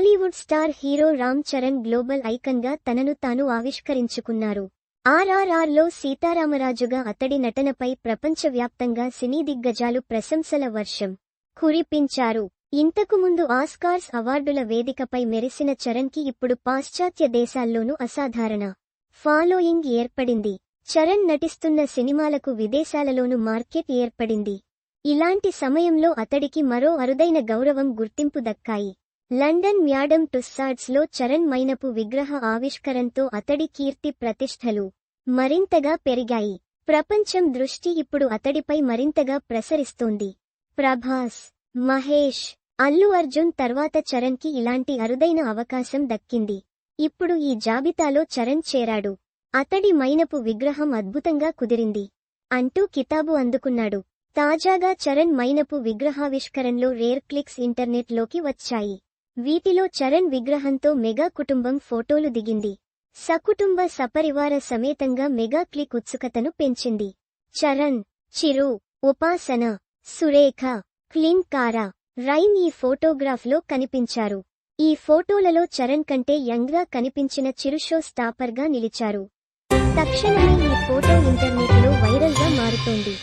Bollywood star hero Ram Charan global icon గా తనను తాను ఆవిష్కరించుకున్నారు. RRRలో సీతారామరాజుగా అతడి నటనపై ప్రపంచవ్యాప్తంగా సినీ దిగ్గజాలు ప్రశంసల వర్షం కురిపించారు. ఇంతకుముందు ఆస్కార్స్ అవార్డుల వేదికపై మెరిసిన చరణ్కి ఇప్పుడు పాశ్చాత్య దేశాల్లోనూ అసాధారణ ఫాలోయింగ్ ఏర్పడింది. చరణ్ నటిస్తున్న సినిమాలకు విదేశాలలోనూ మార్కెట్ ఏర్పడింది. ఇలాంటి సమయంలో అతడికి మరో అరుదైన గౌరవం గుర్తింపు దక్కాయి. లండన్ మ్యాడమ్ టుస్సాడ్స్లో చరణ్ మైనపు విగ్రహ ఆవిష్కరణతో అతడి కీర్తి ప్రతిష్టలు మరింతగా పెరిగాయి. ప్రపంచం దృష్టి ఇప్పుడు అతడిపై మరింతగా ప్రసరిస్తోంది. ప్రభాస్, మహేష్, అల్లు అర్జున్ తర్వాత చరణ్కి ఇలాంటి అరుదైన అవకాశం దక్కింది. ఇప్పుడు ఈ జాబితాలో చరణ్ చేరాడు. అతడి మైనపు విగ్రహం అద్భుతంగా కుదిరింది అంటూ కితాబు అందుకున్నాడు. తాజాగా చరణ్ మైనపు విగ్రహావిష్కరణలో రేర్ క్లిక్స్ ఇంటర్నెట్లోకి వచ్చాయి. వీటిలో చరణ్ విగ్రహంతో మెగా కుటుంబం ఫోటోలు దిగింది. సకుటుంబ సపరివార సమేతంగా మెగా క్లిక్ ఉత్సుకతను పెంచింది. చరణ్, చిరు, ఉపాసన, సురేఖ, క్లీన్ కారా, రైమ్ ఈ ఫోటోగ్రాఫ్లో కనిపించారు. ఈ ఫోటోలలో చరణ్ కంటే యంగ్గా కనిపించిన చిరు షో స్టాపర్గా నిలిచారు. తక్షణమే ఈ ఫోటో ఇంటర్నెట్లో వైరల్గా మారుతోంది.